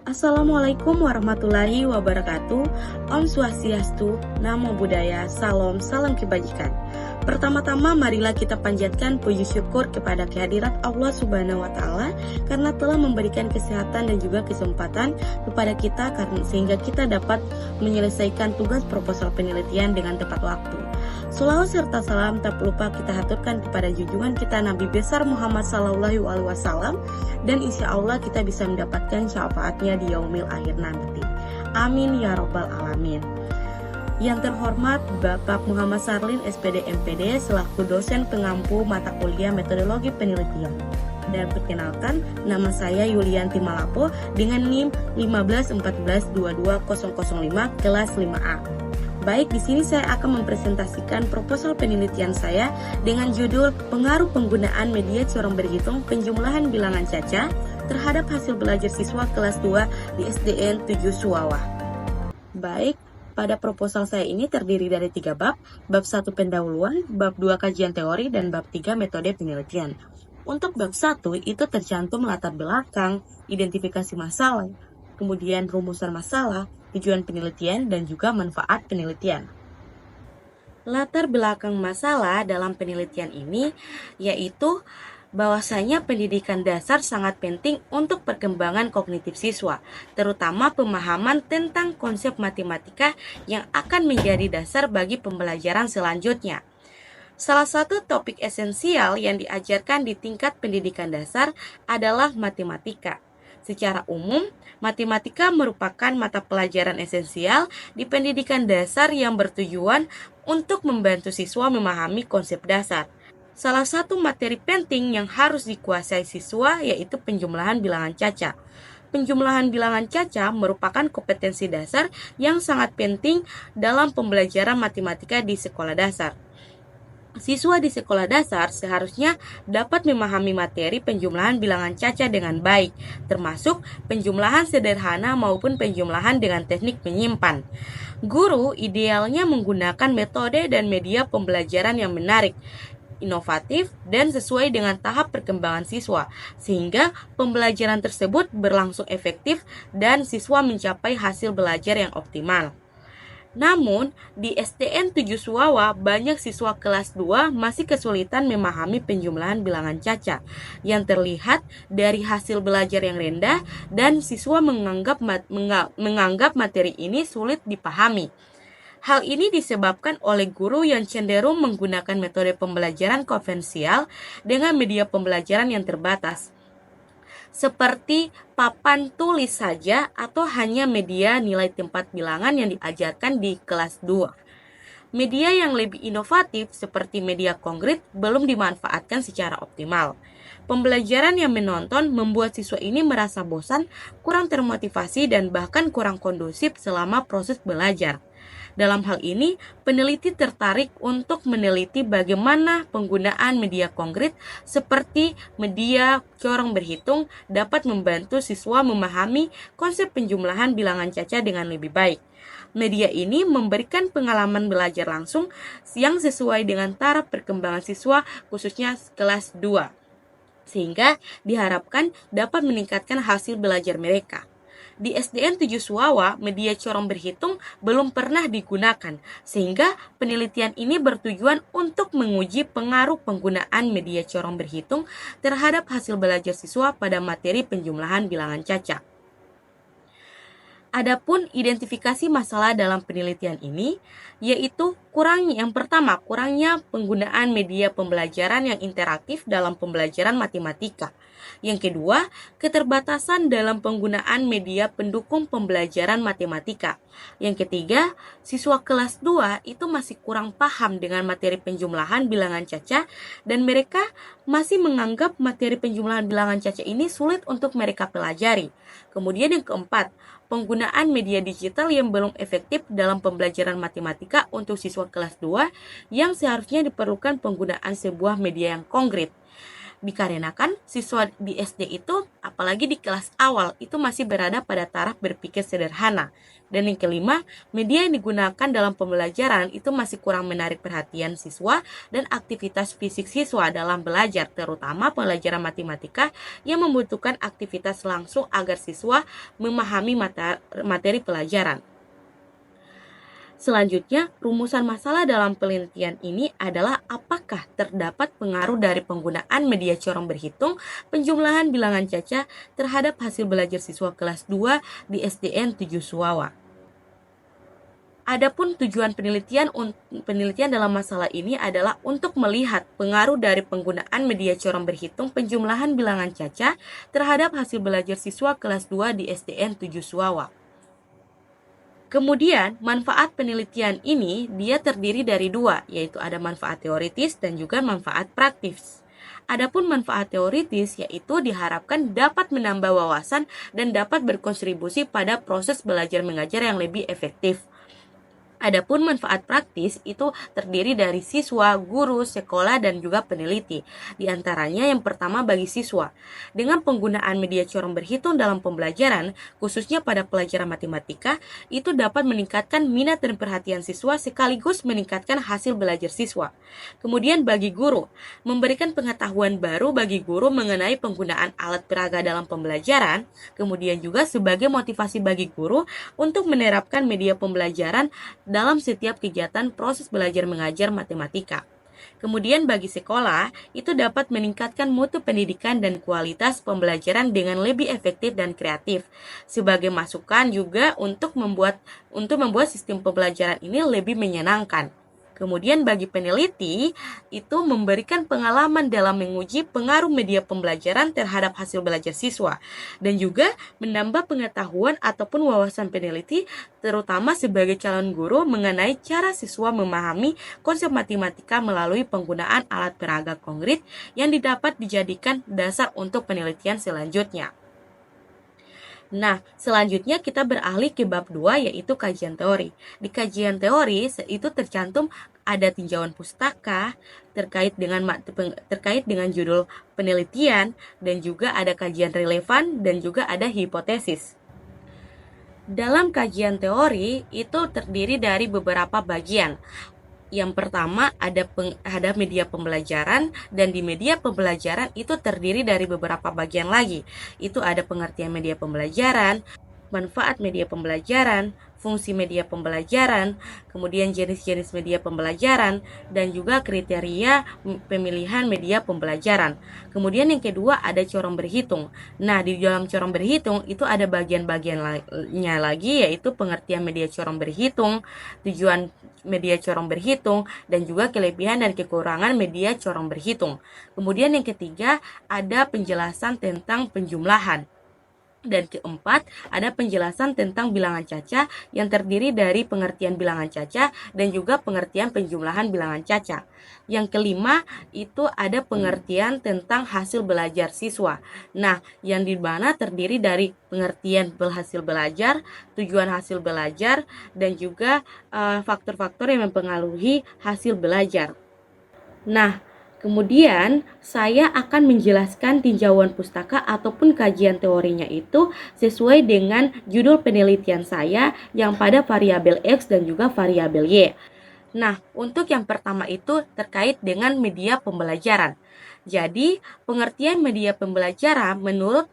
Assalamualaikum warahmatullahi wabarakatuh. Om Swastiastu, Namo Buddhaya, Salam, salam kebajikan. Pertama-tama marilah kita panjatkan puji syukur kepada kehadirat Allah Subhanahu wa Ta'ala karena telah memberikan kesehatan dan juga kesempatan kepada kita sehingga kita dapat menyelesaikan tugas proposal penelitian dengan tepat waktu. Sholawat serta salam tak lupa kita haturkan kepada junjungan kita Nabi besar Muhammad Sallallahu Alaihi Wasallam, dan insya Allah kita bisa mendapatkan syafaatnya di yaumil akhir nanti. Amin ya robbal alamin. Yang terhormat Bapak Muhammad Sarlin SPD MPD selaku dosen pengampu mata kuliah metodologi penelitian. Dan perkenalkan, nama saya Yulianti Malapo dengan NIM 151422005 kelas 5A. Baik, di sini saya akan mempresentasikan proposal penelitian saya dengan judul Pengaruh Penggunaan Media Corong Berhitung Penjumlahan Bilangan Caca terhadap hasil belajar siswa kelas 2 di SDN 7 Suwawa. Baik, pada proposal saya ini terdiri dari 3 bab. Bab 1 pendahuluan, bab 2 kajian teori, dan bab 3 metode penelitian. Untuk bab 1 itu tercantum latar belakang, identifikasi masalah, kemudian rumusan masalah, tujuan penelitian, dan juga manfaat penelitian. Latar belakang masalah dalam penelitian ini yaitu bahwasanya pendidikan dasar sangat penting untuk perkembangan kognitif siswa, terutama pemahaman tentang konsep matematika yang akan menjadi dasar bagi pembelajaran selanjutnya. Salah satu topik esensial yang diajarkan di tingkat pendidikan dasar adalah matematika. Secara umum, matematika merupakan mata pelajaran esensial di pendidikan dasar yang bertujuan untuk membantu siswa memahami konsep dasar. Salah satu materi penting yang harus dikuasai siswa yaitu penjumlahan bilangan caca. Penjumlahan bilangan caca merupakan kompetensi dasar yang sangat penting dalam pembelajaran matematika di sekolah dasar. Siswa di sekolah dasar seharusnya dapat memahami materi penjumlahan bilangan caca dengan baik, termasuk penjumlahan sederhana maupun penjumlahan dengan teknik menyimpan. Guru idealnya menggunakan metode dan media pembelajaran yang menarik, inovatif, dan sesuai dengan tahap perkembangan siswa, sehingga pembelajaran tersebut berlangsung efektif dan siswa mencapai hasil belajar yang optimal. Namun, di SDN 7 Suwawa, banyak siswa kelas 2 masih kesulitan memahami penjumlahan bilangan caca yang terlihat dari hasil belajar yang rendah dan siswa menganggap materi ini sulit dipahami. Hal ini disebabkan oleh guru yang cenderung menggunakan metode pembelajaran konvensional dengan media pembelajaran yang terbatas, seperti papan tulis saja atau hanya media nilai tempat bilangan yang diajarkan di kelas 2. Media yang lebih inovatif seperti media konkret belum dimanfaatkan secara optimal. Pembelajaran yang menonton membuat siswa ini merasa bosan, kurang termotivasi, dan bahkan kurang kondusif selama proses belajar. Dalam hal ini, peneliti tertarik untuk meneliti bagaimana penggunaan media konkret seperti media corong berhitung dapat membantu siswa memahami konsep penjumlahan bilangan caca dengan lebih baik. Media ini memberikan pengalaman belajar langsung yang sesuai dengan taraf perkembangan siswa khususnya kelas 2, sehingga diharapkan dapat meningkatkan hasil belajar mereka. Di SDN 7 Suwawa, media corong berhitung belum pernah digunakan, sehingga penelitian ini bertujuan untuk menguji pengaruh penggunaan media corong berhitung terhadap hasil belajar siswa pada materi penjumlahan bilangan caca. Adapun identifikasi masalah dalam penelitian ini yaitu kurangnya penggunaan media pembelajaran yang interaktif dalam pembelajaran matematika. Yang kedua, keterbatasan dalam penggunaan media pendukung pembelajaran matematika. Yang ketiga, siswa kelas 2 itu masih kurang paham dengan materi penjumlahan bilangan caca dan mereka masih menganggap materi penjumlahan bilangan caca ini sulit untuk mereka pelajari. Kemudian yang keempat, penggunaan media digital yang belum efektif dalam pembelajaran matematika untuk siswa kelas 2 yang seharusnya diperlukan penggunaan sebuah media yang konkret. Dikarenakan siswa di SD itu, apalagi di kelas awal, itu masih berada pada taraf berpikir sederhana. Dan yang kelima, media yang digunakan dalam pembelajaran itu masih kurang menarik perhatian siswa dan aktivitas fisik siswa dalam belajar, terutama pelajaran matematika yang membutuhkan aktivitas langsung agar siswa memahami materi pelajaran. Selanjutnya, rumusan masalah dalam penelitian ini adalah apakah terdapat pengaruh dari penggunaan media corong berhitung penjumlahan bilangan caca terhadap hasil belajar siswa kelas 2 di SDN 7 Suwawa. Adapun tujuan penelitian dalam masalah ini adalah untuk melihat pengaruh dari penggunaan media corong berhitung penjumlahan bilangan caca terhadap hasil belajar siswa kelas 2 di SDN 7 Suwawa. Kemudian, manfaat penelitian ini dia terdiri dari dua, yaitu ada manfaat teoritis dan juga manfaat praktis. Adapun manfaat teoritis yaitu diharapkan dapat menambah wawasan dan dapat berkontribusi pada proses belajar mengajar yang lebih efektif. Adapun manfaat praktis itu terdiri dari siswa, guru, sekolah, dan juga peneliti. Di antaranya yang pertama bagi siswa. Dengan penggunaan media corong berhitung dalam pembelajaran, khususnya pada pelajaran matematika, itu dapat meningkatkan minat dan perhatian siswa sekaligus meningkatkan hasil belajar siswa. Kemudian bagi guru, memberikan pengetahuan baru bagi guru mengenai penggunaan alat peraga dalam pembelajaran, kemudian juga sebagai motivasi bagi guru untuk menerapkan media pembelajaran dalam setiap kegiatan proses belajar mengajar matematika. Kemudian bagi sekolah, itu dapat meningkatkan mutu pendidikan dan kualitas pembelajaran dengan lebih efektif dan kreatif. Sebagai masukan juga untuk membuat sistem pembelajaran ini lebih menyenangkan. Kemudian bagi peneliti, itu memberikan pengalaman dalam menguji pengaruh media pembelajaran terhadap hasil belajar siswa, dan juga menambah pengetahuan ataupun wawasan peneliti, terutama sebagai calon guru mengenai cara siswa memahami konsep matematika melalui penggunaan alat peraga konkret yang dapat dijadikan dasar untuk penelitian selanjutnya. Nah, selanjutnya kita beralih ke bab 2 yaitu kajian teori. Di kajian teori itu tercantum ada tinjauan pustaka terkait dengan judul penelitian dan juga ada kajian relevan dan juga ada hipotesis. Dalam kajian teori itu terdiri dari beberapa bagian. Yang pertama ada media pembelajaran, dan di media pembelajaran itu terdiri dari beberapa bagian lagi. Itu ada pengertian media pembelajaran, manfaat media pembelajaran, fungsi media pembelajaran, kemudian jenis-jenis media pembelajaran, dan juga kriteria pemilihan media pembelajaran. Kemudian yang kedua ada corong berhitung. Nah, di dalam corong berhitung itu ada bagian-bagiannya lagi, yaitu pengertian media corong berhitung, tujuan media corong berhitung, dan juga kelebihan dan kekurangan media corong berhitung. Kemudian yang ketiga ada penjelasan tentang penjumlahan. Dan keempat, ada penjelasan tentang bilangan caca yang terdiri dari pengertian bilangan caca dan juga pengertian penjumlahan bilangan caca. Yang kelima, itu ada pengertian tentang hasil belajar siswa. Nah, yang di mana terdiri dari pengertian hasil belajar, tujuan hasil belajar, dan juga faktor-faktor yang mempengaruhi hasil belajar. Nah, kemudian saya akan menjelaskan tinjauan pustaka ataupun kajian teorinya itu sesuai dengan judul penelitian saya yang pada variabel X dan juga variabel Y. Nah, untuk yang pertama itu terkait dengan media pembelajaran. Jadi, pengertian media pembelajaran menurut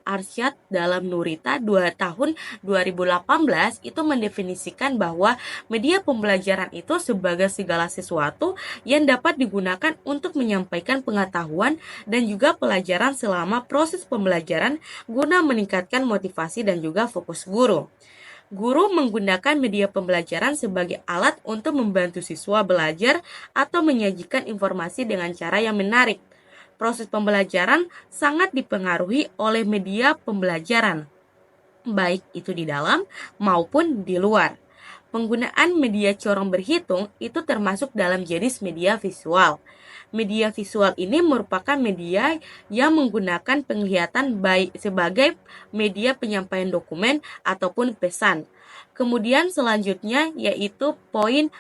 Arsyad dalam Nurita 2 tahun 2018 itu mendefinisikan bahwa media pembelajaran itu sebagai segala sesuatu yang dapat digunakan untuk menyampaikan pengetahuan dan juga pelajaran selama proses pembelajaran guna meningkatkan motivasi dan juga fokus guru. Guru menggunakan media pembelajaran sebagai alat untuk membantu siswa belajar atau menyajikan informasi dengan cara yang menarik. Proses pembelajaran sangat dipengaruhi oleh media pembelajaran, baik itu di dalam maupun di luar. Penggunaan media corong berhitung itu termasuk dalam jenis media visual. Media visual ini merupakan media yang menggunakan penglihatan baik sebagai media penyampaian dokumen ataupun pesan. Kemudian selanjutnya yaitu poin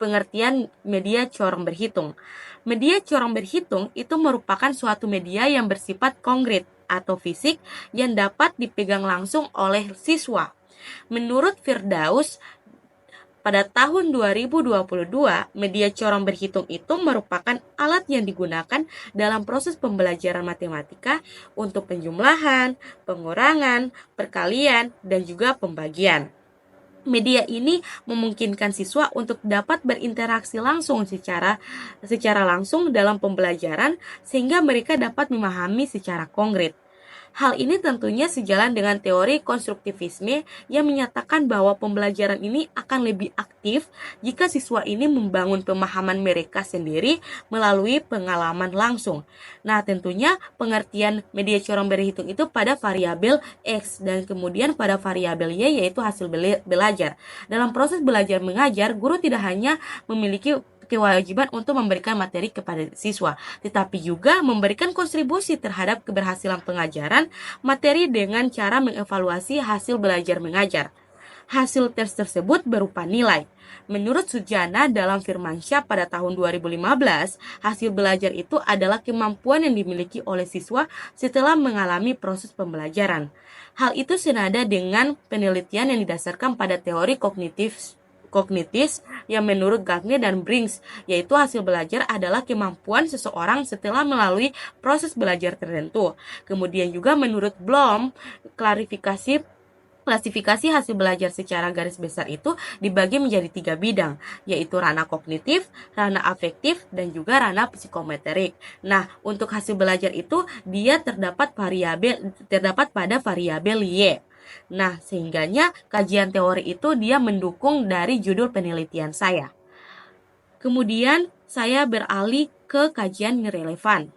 pengertian media corong berhitung. Media corong berhitung itu merupakan suatu media yang bersifat konkret atau fisik yang dapat dipegang langsung oleh siswa. Menurut Firdaus, pada tahun 2022, media corong berhitung itu merupakan alat yang digunakan dalam proses pembelajaran matematika untuk penjumlahan, pengurangan, perkalian, dan juga pembagian. Media ini memungkinkan siswa untuk dapat berinteraksi langsung secara langsung dalam pembelajaran sehingga mereka dapat memahami secara konkret. Hal ini tentunya sejalan dengan teori konstruktivisme yang menyatakan bahwa pembelajaran ini akan lebih aktif jika siswa ini membangun pemahaman mereka sendiri melalui pengalaman langsung. Nah, tentunya pengertian media corong berhitung itu pada variabel X dan kemudian pada variabel Y yaitu hasil belajar. Dalam proses belajar mengajar, guru tidak hanya memiliki kewajiban untuk memberikan materi kepada siswa, tetapi juga memberikan kontribusi terhadap keberhasilan pengajaran materi dengan cara mengevaluasi hasil belajar mengajar. Hasil tes tersebut berupa nilai. Menurut Sujana dalam Firmansyah pada tahun 2015, hasil belajar itu adalah kemampuan yang dimiliki oleh siswa setelah mengalami proses pembelajaran. Hal itu senada dengan penelitian yang didasarkan pada teori kognitif yang menurut Gagne dan Brinks, yaitu hasil belajar adalah kemampuan seseorang setelah melalui proses belajar tertentu. Kemudian juga menurut Bloom, klasifikasi hasil belajar secara garis besar itu dibagi menjadi 3 bidang, yaitu ranah kognitif, ranah afektif, dan juga ranah psikometrik. Nah, untuk hasil belajar itu dia terdapat pada variabel Y. Nah, sehingganya kajian teori itu dia mendukung dari judul penelitian saya. Kemudian saya beralih ke kajian relevan.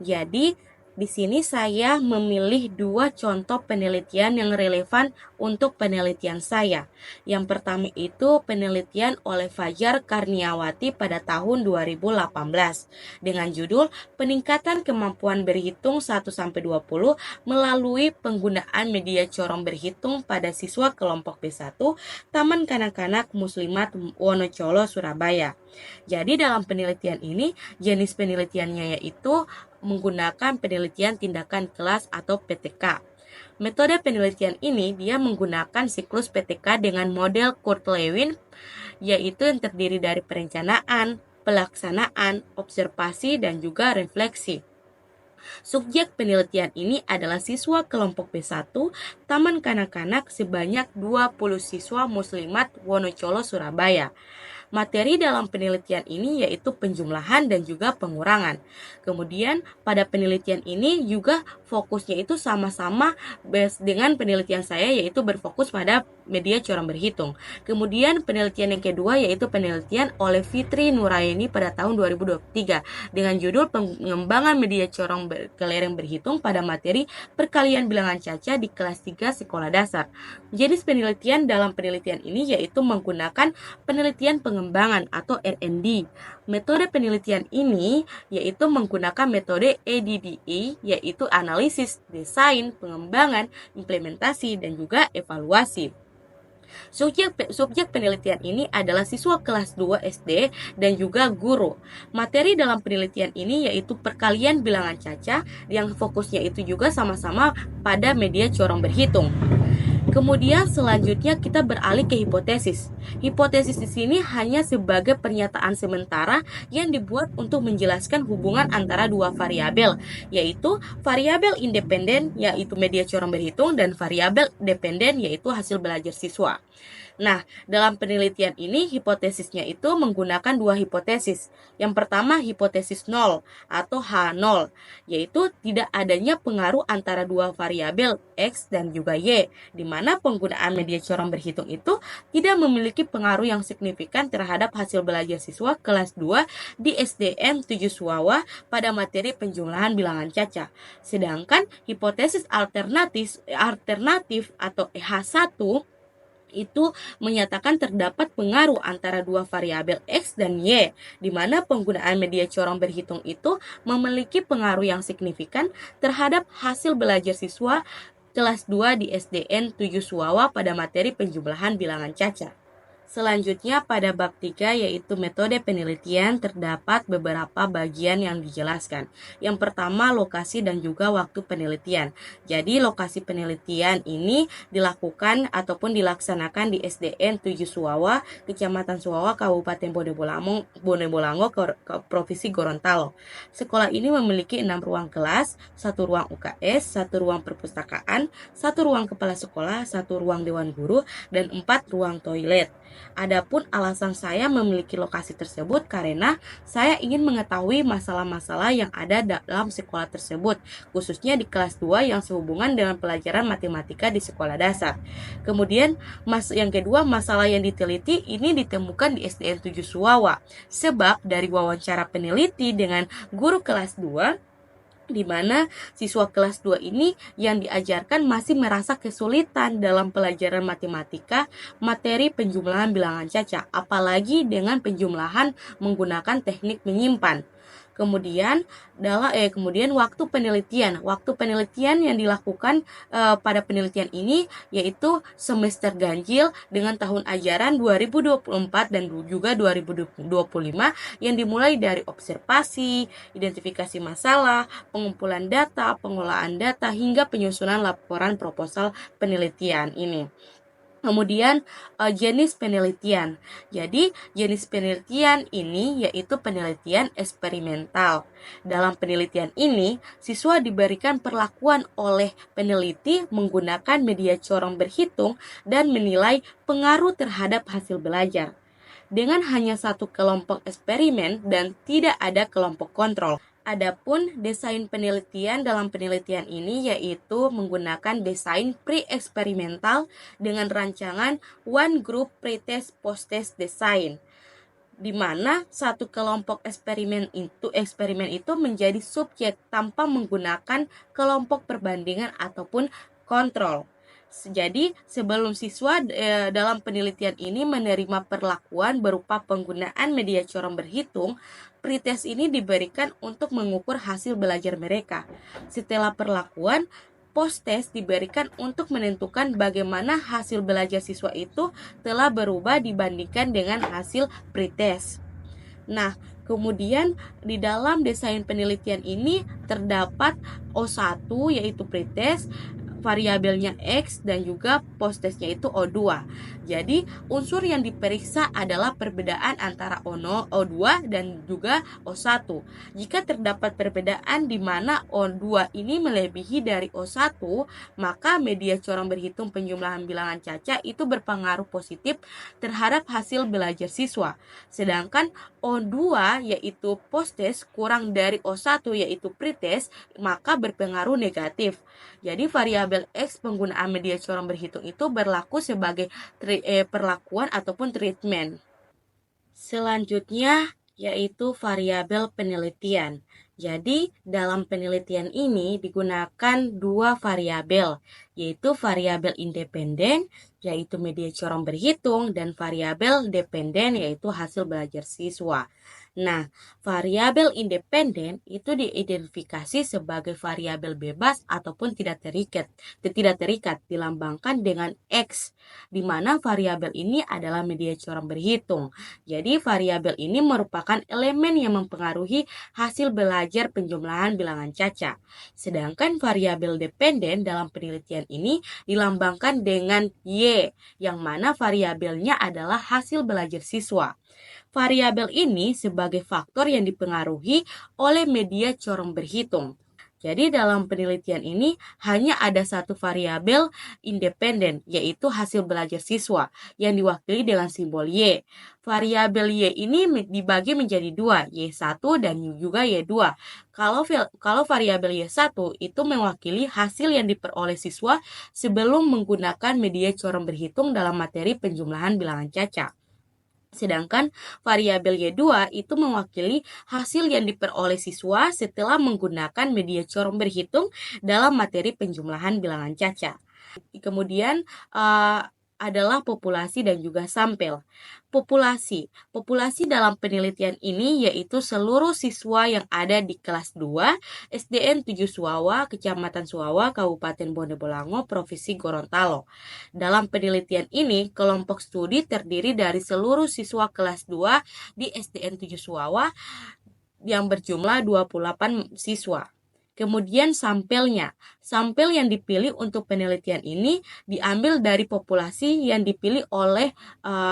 Jadi, di sini saya memilih 2 contoh penelitian yang relevan untuk penelitian saya. Yang pertama itu penelitian oleh Fajar Karniawati pada tahun 2018 dengan judul Peningkatan Kemampuan Berhitung 1-20 melalui penggunaan media corong berhitung pada siswa kelompok B1 Taman Kanak-kanak Muslimat Wonocolo, Surabaya. Jadi dalam penelitian ini jenis penelitiannya yaitu menggunakan penelitian tindakan kelas atau PTK. Metode penelitian ini dia menggunakan siklus PTK dengan model Kurt-Lewin, yaitu yang terdiri dari perencanaan, pelaksanaan, observasi, dan juga refleksi. Subjek penelitian ini adalah siswa kelompok B1 Taman Kanak-kanak sebanyak 20 siswa Muslimat Wonocolo, Surabaya. Materi dalam penelitian ini yaitu penjumlahan dan juga pengurangan. Kemudian pada penelitian ini juga fokusnya itu sama-sama dengan penelitian saya yaitu berfokus pada media corong berhitung. Kemudian penelitian yang kedua yaitu penelitian oleh Fitri Nuraini pada tahun 2023 dengan judul pengembangan media corong kelereng berhitung pada materi perkalian bilangan caca di kelas 3 sekolah dasar. Jenis penelitian dalam penelitian ini yaitu menggunakan penelitian pengembangan atau R&D. Metode penelitian ini yaitu menggunakan metode ADDE yaitu analisis, desain, pengembangan, implementasi, dan juga evaluasi. Subjek penelitian ini adalah siswa kelas 2 SD dan juga guru. Materi dalam penelitian ini yaitu perkalian bilangan caca yang fokusnya itu juga sama-sama pada media corong berhitung. Kemudian selanjutnya kita beralih ke hipotesis. Hipotesis di sini hanya sebagai pernyataan sementara yang dibuat untuk menjelaskan hubungan antara 2 variabel, yaitu variabel independen yaitu media corong berhitung dan variabel dependen yaitu hasil belajar siswa. Nah, dalam penelitian ini hipotesisnya itu menggunakan 2 hipotesis. Yang pertama hipotesis 0 atau H0, yaitu tidak adanya pengaruh antara 2 variabel X dan juga Y, di mana penggunaan media corong berhitung itu tidak memiliki pengaruh yang signifikan terhadap hasil belajar siswa kelas 2 di SDN 7 Suwawa pada materi penjumlahan bilangan caca. Sedangkan hipotesis alternatif atau H1 itu menyatakan terdapat pengaruh antara 2 variabel X dan Y, di mana penggunaan media corong berhitung itu memiliki pengaruh yang signifikan terhadap hasil belajar siswa kelas 2 di SDN 7 Suwawa pada materi penjumlahan bilangan caca. Selanjutnya pada bab 3 yaitu metode penelitian terdapat beberapa bagian yang dijelaskan. Yang pertama lokasi dan juga waktu penelitian. Jadi lokasi penelitian ini dilakukan ataupun dilaksanakan di SDN 7 Suwawa, Kecamatan Suwawa, Kabupaten Bonebolango, Provinsi Gorontalo. Sekolah ini memiliki 6 ruang kelas, 1 ruang UKS, 1 ruang perpustakaan, 1 ruang kepala sekolah, 1 ruang dewan guru, dan 4 ruang toilet. Adapun alasan saya memiliki lokasi tersebut karena saya ingin mengetahui masalah-masalah yang ada dalam sekolah tersebut, khususnya di kelas 2 yang sehubungan dengan pelajaran matematika di sekolah dasar. Kemudian yang kedua, masalah yang diteliti ini ditemukan di SDN 7 Suwawa. Sebab dari wawancara peneliti dengan guru kelas 2, di mana siswa kelas 2 ini yang diajarkan masih merasa kesulitan dalam pelajaran matematika materi penjumlahan bilangan caca, apalagi dengan penjumlahan menggunakan teknik menyimpan. Kemudian waktu penelitian yang dilakukan pada penelitian ini yaitu semester ganjil dengan tahun ajaran 2024 dan juga 2025 yang dimulai dari observasi, identifikasi masalah, pengumpulan data, pengolahan data hingga penyusunan laporan proposal penelitian ini. Kemudian jenis penelitian. Jadi jenis penelitian ini yaitu penelitian eksperimental. Dalam penelitian ini, siswa diberikan perlakuan oleh peneliti menggunakan media corong berhitung dan menilai pengaruh terhadap hasil belajar. Dengan hanya satu kelompok eksperimen dan tidak ada kelompok kontrol. Adapun desain penelitian dalam penelitian ini yaitu menggunakan desain pre-eksperimental dengan rancangan one group pretest post-test design, di mana satu kelompok eksperimen itu menjadi subjek tanpa menggunakan kelompok perbandingan ataupun kontrol. Jadi sebelum siswa dalam penelitian ini menerima perlakuan berupa penggunaan media corong berhitung, pretest ini diberikan untuk mengukur hasil belajar mereka. Setelah perlakuan, post-test diberikan untuk menentukan bagaimana hasil belajar siswa itu telah berubah dibandingkan dengan hasil pretest. Nah, kemudian di dalam desain penelitian ini terdapat O1 yaitu pretest, variabelnya X dan juga post-testnya itu O2. Jadi unsur yang diperiksa adalah perbedaan antara O2 dan juga O1. Jika terdapat perbedaan di mana O2 ini melebihi dari O1, maka media corong berhitung penjumlahan bilangan caca itu berpengaruh positif terhadap hasil belajar siswa. Sedangkan O2 yaitu post-test kurang dari O1 yaitu pretest, maka berpengaruh negatif. Jadi variabel X penggunaan media corong berhitung itu berlaku sebagai perlakuan ataupun treatment. Selanjutnya yaitu variabel penelitian. Jadi dalam penelitian ini digunakan dua variabel, yaitu variabel independen yaitu media corong berhitung dan variabel dependen yaitu hasil belajar siswa. Nah, variabel independen itu diidentifikasi sebagai variabel bebas ataupun tidak terikat dilambangkan dengan X, di mana variabel ini adalah media corong berhitung. Jadi variabel ini merupakan elemen yang mempengaruhi hasil belajar penjumlahan bilangan caca. Sedangkan variabel dependen dalam penelitian ini dilambangkan dengan Y, yang mana variabelnya adalah hasil belajar siswa. Variabel ini sebagai faktor yang dipengaruhi oleh media corong berhitung. Jadi dalam penelitian ini hanya ada satu variabel independen, yaitu hasil belajar siswa, yang diwakili dengan simbol Y. Variabel Y ini dibagi menjadi dua, Y1 dan juga Y2. Kalau variabel Y1 itu mewakili hasil yang diperoleh siswa sebelum menggunakan media corong berhitung dalam materi penjumlahan bilangan caca. Sedangkan variabel Y2 itu mewakili hasil yang diperoleh siswa setelah menggunakan media corong berhitung dalam materi penjumlahan bilangan caca. Kemudian adalah populasi dan juga sampel. Populasi dalam penelitian ini yaitu seluruh siswa yang ada di kelas 2 SDN 7 Suawa, Kecamatan Suawa, Kabupaten Bone Bolango, Provinsi Gorontalo. Dalam penelitian ini, kelompok studi terdiri dari seluruh siswa kelas 2 di SDN 7 Suawa yang berjumlah 28 siswa. Kemudian sampelnya. Sampel yang dipilih untuk penelitian ini diambil dari populasi yang dipilih oleh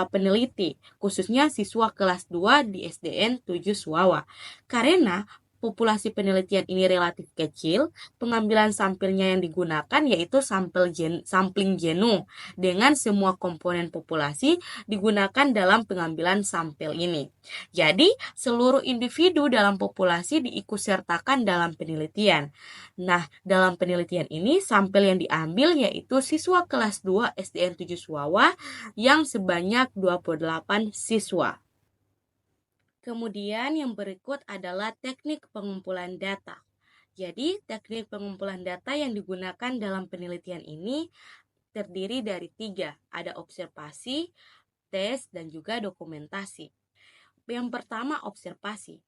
peneliti, khususnya siswa kelas 2 di SDN 7 Suawa. Karena populasi penelitian ini relatif kecil, pengambilan sampelnya yang digunakan yaitu sampling genome dengan semua komponen populasi digunakan dalam pengambilan sampel ini. Jadi, seluruh individu dalam populasi diikutsertakan dalam penelitian. Nah, dalam penelitian ini sampel yang diambil yaitu siswa kelas 2 SDN 7 Suawa yang sebanyak 28 siswa. Kemudian yang berikut adalah teknik pengumpulan data. Jadi, teknik pengumpulan data yang digunakan dalam penelitian ini terdiri dari 3. Ada observasi, tes, dan juga dokumentasi. Yang pertama, observasi.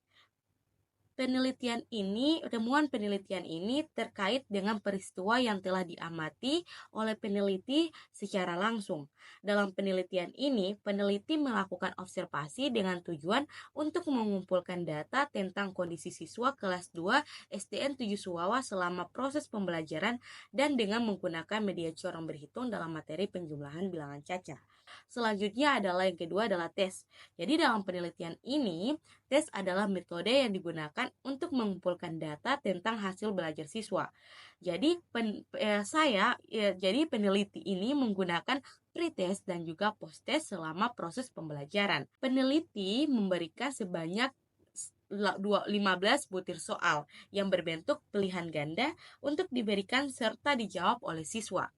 Temuan penelitian ini terkait dengan peristiwa yang telah diamati oleh peneliti secara langsung. Dalam penelitian ini, peneliti melakukan observasi dengan tujuan untuk mengumpulkan data tentang kondisi siswa kelas 2 SDN 7 Suawa selama proses pembelajaran dan dengan menggunakan media corong berhitung dalam materi penjumlahan bilangan caca. Selanjutnya yang kedua adalah tes. Jadi dalam penelitian ini, tes adalah metode yang digunakan untuk mengumpulkan data tentang hasil belajar siswa. Jadi peneliti ini menggunakan pretest dan juga post-test selama proses pembelajaran. Peneliti memberikan sebanyak 15 butir soal yang berbentuk pilihan ganda untuk diberikan serta dijawab oleh siswa.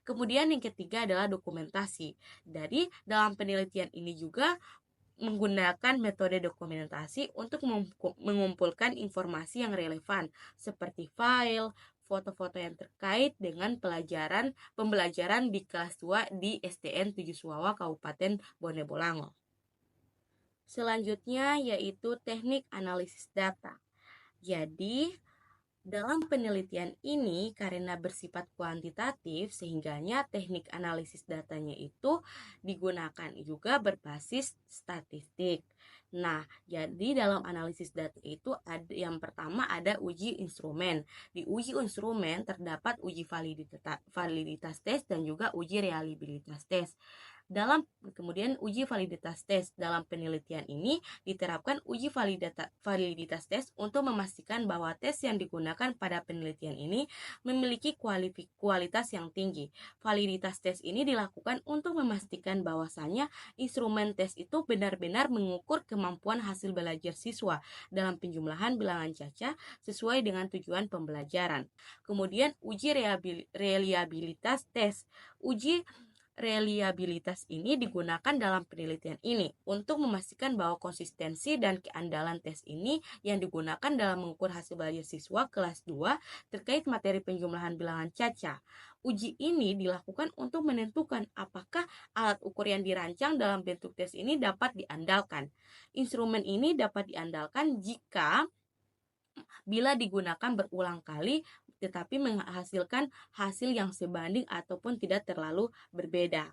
Kemudian yang ketiga adalah dokumentasi. Jadi dalam penelitian ini juga menggunakan metode dokumentasi untuk mengumpulkan informasi yang relevan seperti file, foto-foto yang terkait dengan pembelajaran di kelas 2 di SDN 7 Suawa, Kabupaten Bone Bolango. Selanjutnya yaitu teknik analisis data. Jadi dalam penelitian ini karena bersifat kuantitatif sehingganya teknik analisis datanya itu digunakan juga berbasis statistik. Nah, jadi dalam analisis data itu yang pertama ada uji instrumen. Di uji instrumen terdapat uji validitas tes dan juga uji reliabilitas tes. Kemudian uji validitas tes dalam penelitian ini diterapkan uji validitas tes untuk memastikan bahwa tes yang digunakan pada penelitian ini memiliki kualitas yang tinggi. Validitas tes ini dilakukan untuk memastikan bahwasannya instrumen tes itu benar-benar mengukur kemampuan hasil belajar siswa dalam penjumlahan bilangan caca sesuai dengan tujuan pembelajaran. Kemudian uji reliabilitas tes. Uji reliabilitas ini digunakan dalam penelitian ini untuk memastikan bahwa konsistensi dan keandalan tes ini yang digunakan dalam mengukur hasil belajar siswa kelas 2 terkait materi penjumlahan bilangan caca. Uji ini dilakukan untuk menentukan apakah alat ukur yang dirancang dalam bentuk tes ini dapat diandalkan. Instrumen ini dapat diandalkan bila digunakan berulang kali tetapi menghasilkan hasil yang sebanding ataupun tidak terlalu berbeda.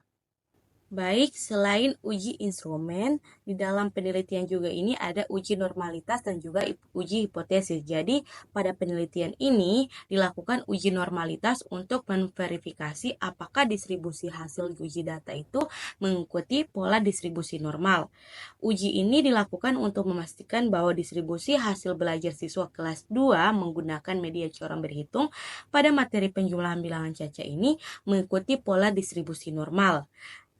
Baik, selain uji instrumen, di dalam penelitian juga ini ada uji normalitas dan juga uji hipotesis. Jadi, pada penelitian ini dilakukan uji normalitas untuk memverifikasi apakah distribusi hasil uji data itu mengikuti pola distribusi normal. Uji ini dilakukan untuk memastikan bahwa distribusi hasil belajar siswa kelas 2 menggunakan media corong berhitung pada materi penjumlahan bilangan caca ini mengikuti pola distribusi normal.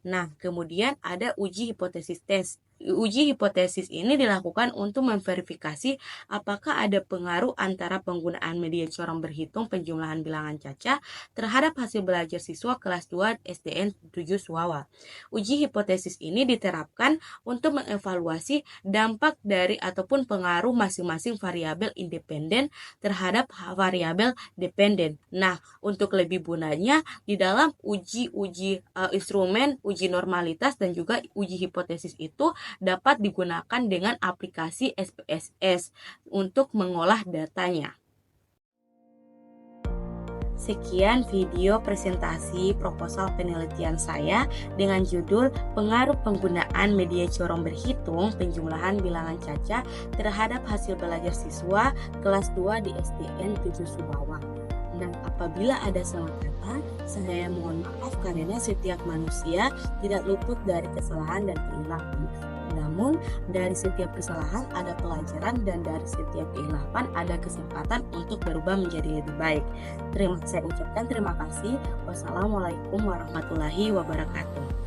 Nah, kemudian ada uji hipotesis tes. Uji hipotesis ini dilakukan untuk memverifikasi apakah ada pengaruh antara penggunaan media corong berhitung penjumlahan bilangan caca terhadap hasil belajar siswa kelas 2 SDN 7 Suwawa. Uji hipotesis ini diterapkan untuk mengevaluasi dampak dari ataupun pengaruh masing-masing variabel independen terhadap variabel dependen. Nah, untuk lebih gunanya di dalam uji instrumen, uji normalitas dan juga uji hipotesis itu dapat digunakan dengan aplikasi SPSS untuk mengolah datanya. Sekian video presentasi proposal penelitian saya dengan judul Pengaruh Penggunaan Media Corong Berhitung Penjumlahan Bilangan Caca terhadap Hasil Belajar Siswa kelas 2 di SDN 7 Subawa. Dan apabila ada salah kata, saya mohon maaf karena setiap manusia tidak luput dari kesalahan dan kehilapan. Namun, dari setiap kesalahan ada pelajaran dan dari setiap kehilapan ada kesempatan untuk berubah menjadi lebih baik. Saya ucapkan terima kasih. Wassalamualaikum warahmatullahi wabarakatuh.